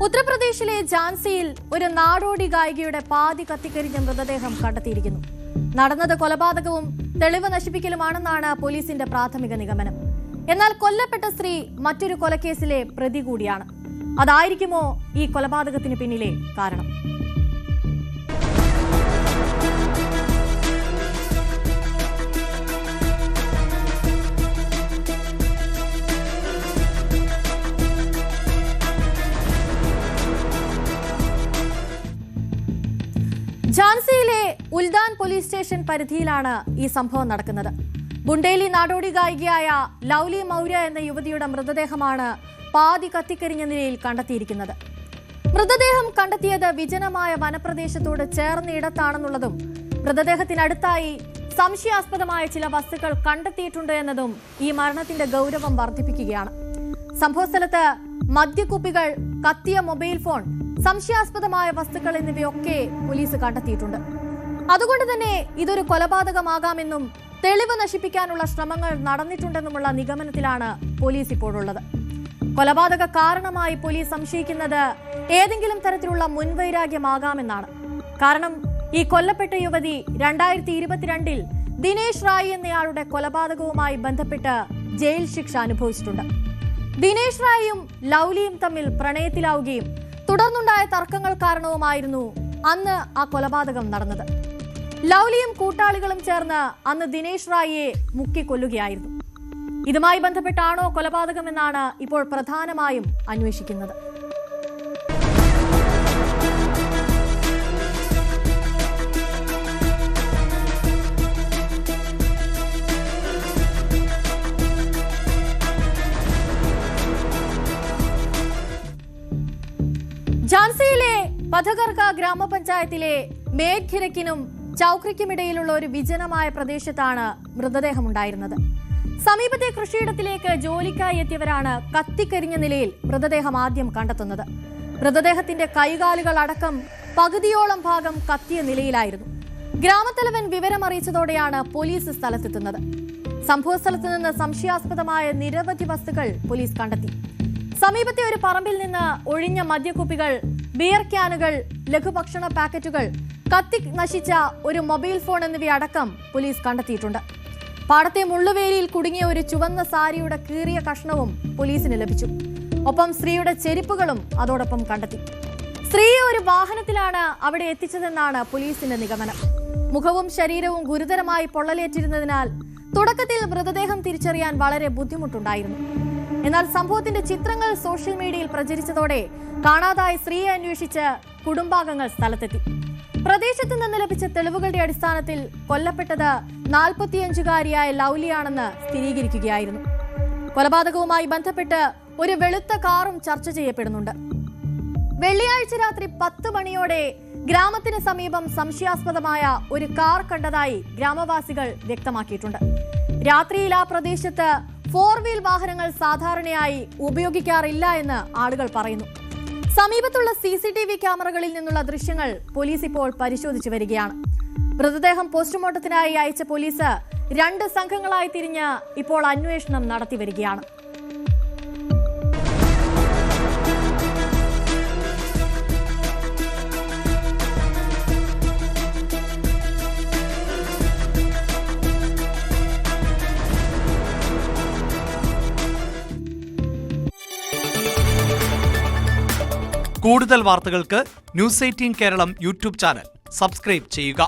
ഉത്തർപ്രദേശിലെ ഝാൻസിയിൽ ഒരു നാടോടി ഗായികയുടെ പാതി കത്തിക്കരിഞ്ഞ മൃതദേഹം കണ്ടെത്തിയിരിക്കുന്നു. നടന്നത് കൊലപാതകവും തെളിവ് നശിപ്പിക്കലുമാണെന്നാണ് പോലീസിന്റെ പ്രാഥമിക നിഗമനം. എന്നാൽ കൊല്ലപ്പെട്ട സ്ത്രീ മറ്റൊരു കൊലക്കേസിലെ പ്രതി കൂടിയാണ്. അതായിരിക്കുമോ ഈ കൊലപാതകത്തിന് പിന്നിലെ കാരണം? ഝാൻസിയിലെ ഉൽദാൻ പോലീസ് സ്റ്റേഷൻ പരിധിയിലാണ് ഈ സംഭവം നടക്കുന്നത്. ബുണ്ടേലി നാടോടി ഗായികയായ ലൗലി മൗര്യ എന്ന യുവതിയുടെ മൃതദേഹമാണ് പാതി കത്തിക്കരിഞ്ഞ നിലയിൽ കണ്ടെത്തിയിരിക്കുന്നത്. മൃതദേഹം കണ്ടെത്തിയത് വിജനമായ വനപ്രദേശത്തോട് ചേർന്ന ഇടത്താണെന്നുള്ളതും മൃതദേഹത്തിനടുത്തായി സംശയാസ്പദമായ ചില വസ്തുക്കൾ കണ്ടെത്തിയിട്ടുണ്ട് എന്നതും ഈ മരണത്തിന്റെ ഗൗരവം വർദ്ധിപ്പിക്കുകയാണ്. സംഭവസ്ഥലത്ത് മദ്യക്കുപ്പികൾ, കത്തിയ മൊബൈൽ ഫോൺ, സംശയാസ്പദമായ വസ്തുക്കൾ എന്നിവയൊക്കെ പോലീസ് കണ്ടെത്തിയിട്ടുണ്ട്. അതുകൊണ്ട് തന്നെ ഇതൊരു കൊലപാതകമാകാമെന്നും തെളിവ് നശിപ്പിക്കാനുള്ള ശ്രമങ്ങൾ നടന്നിട്ടുണ്ടെന്നുമുള്ള നിഗമനത്തിലാണ് പോലീസ് ഇപ്പോഴുള്ളത്. കൊലപാതക കാരണമായി പോലീസ് സംശയിക്കുന്നത് ഏതെങ്കിലും തരത്തിലുള്ള മുൻവൈരാഗ്യമാകാമെന്നാണ്. കാരണം ഈ കൊല്ലപ്പെട്ട യുവതി 2022 ദിനേശ് റായ് എന്നയാളുടെ കൊലപാതകവുമായി ബന്ധപ്പെട്ട് ജയിൽ ശിക്ഷ അനുഭവിച്ചിട്ടുണ്ട്. ദിനേശ് റായും ലൗലിയും തമ്മിൽ പ്രണയത്തിലാവുകയും തുടർന്നുണ്ടായ തർക്കങ്ങൾ കാരണവുമായിരുന്നു അന്ന് ആ കൊലപാതകം നടന്നത്. ലൗലിയും കൂട്ടാളികളും ചേർന്ന് അന്ന് ദിനേശ് റായിയെ മുക്കിക്കൊല്ലുകയായിരുന്നു. ഇതുമായി ബന്ധപ്പെട്ടാണോ കൊലപാതകമെന്നാണ് ഇപ്പോൾ പ്രധാനമായും അന്വേഷിക്കുന്നത്. ഝാൻസിയിലെ പഥകർക ഗ്രാമപഞ്ചായത്തിലെ മേഘ്ഘിരക്കിനും ചൌക്രിക്കുമിടയിലുള്ള ഒരു വിജനമായ പ്രദേശത്താണ് മൃതദേഹമുണ്ടായിരുന്നത്. സമീപത്തെ കൃഷിയിടത്തിലേക്ക് ജോലിക്കായി എത്തിയവരാണ് കത്തിക്കരിഞ്ഞ നിലയിൽ മൃതദേഹം ആദ്യം കണ്ടെത്തുന്നത്. മൃതദേഹത്തിന്റെ കൈകാലുകൾ അടക്കം പകുതിയോളം ഭാഗം കത്തിയ നിലയിലായിരുന്നു. ഗ്രാമത്തലവൻ വിവരമറിയിച്ചതോടെയാണ് പോലീസ് സ്ഥലത്തെത്തുന്നത്. സംഭവസ്ഥലത്ത് നിന്ന് സംശയാസ്പദമായ നിരവധി വസ്തുക്കൾ പോലീസ് കണ്ടെത്തി. സമീപത്തെ ഒരു പറമ്പിൽ നിന്ന് ഒഴിഞ്ഞ മദ്യക്കുപ്പികൾ, ബിയർ ക്യാനുകൾ, ലഘുഭക്ഷണ പാക്കറ്റുകൾ, കത്തി നശിച്ച ഒരു മൊബൈൽ ഫോൺ എന്നിവയടക്കം പോലീസ് കണ്ടെത്തിയിട്ടുണ്ട്. പാടത്തെ മുള്ളുവേലിയിൽ കുടുങ്ങിയ ഒരു ചുവന്ന സാരിയുടെ കീറിയ കഷ്ണവും പോലീസിന് ലഭിച്ചു. ഒപ്പം സ്ത്രീയുടെ ചെരുപ്പുകളും അതോടൊപ്പം കണ്ടെത്തി. സ്ത്രീയെ ഒരു വാഹനത്തിലാണ് അവിടെ എത്തിച്ചതെന്നാണ് പോലീസിന്റെ നിഗമനം. മുഖവും ശരീരവും ഗുരുതരമായി പൊള്ളലേറ്റിരുന്നതിനാൽ തുടക്കത്തിൽ മൃതദേഹം തിരിച്ചറിയാൻ വളരെ ബുദ്ധിമുട്ടുണ്ടായിരുന്നു. എന്നാൽ സംഭവത്തിന്റെ ചിത്രങ്ങൾ സോഷ്യൽ മീഡിയയിൽ പ്രചരിച്ചതോടെ കാണാതായ സ്ത്രീയെ അന്വേഷിച്ച് കുടുംബാംഗങ്ങൾ സ്ഥലത്തെത്തി. പ്രദേശത്ത് നിന്ന് ലഭിച്ച തെളിവുകളുടെ അടിസ്ഥാനത്തിൽ കൊല്ലപ്പെട്ടത് 45-കാരിയായ ലൗലിയാണെന്ന് സ്ഥിരീകരിക്കുകയായിരുന്നു. കൊലപാതകവുമായി ബന്ധപ്പെട്ട് ഒരു വെളുത്ത കാറും ചർച്ച ചെയ്യപ്പെടുന്നുണ്ട്. വെള്ളിയാഴ്ച രാത്രി 10 മണിയോടെ ഗ്രാമത്തിന് സമീപം സംശയാസ്പദമായ ഒരു കാർ കണ്ടതായി ഗ്രാമവാസികൾ വ്യക്തമാക്കിയിട്ടുണ്ട്. രാത്രിയിൽ ആ പ്രദേശത്ത് 4 വീൽ വാഹനങ്ങൾ സാധാരണയായി ഉപയോഗിക്കാറില്ല എന്ന് ആളുകൾ പറയുന്നു. സമീപത്തുള്ള CCTV ക്യാമറകളിൽ നിന്നുള്ള ദൃശ്യങ്ങൾ പോലീസ് ഇപ്പോൾ പരിശോധിച്ചു വരികയാണ്. മൃതദേഹം പോസ്റ്റ്മോർട്ടത്തിനായി അയച്ച പോലീസ് 2 സംഘങ്ങളായി തിരിഞ്ഞ് ഇപ്പോൾ അന്വേഷണം നടത്തി വരികയാണ്. കൂടുതൽ വാർത്തകൾക്ക് news 18 Keralam YouTube channel subscribe ചെയ്യുക.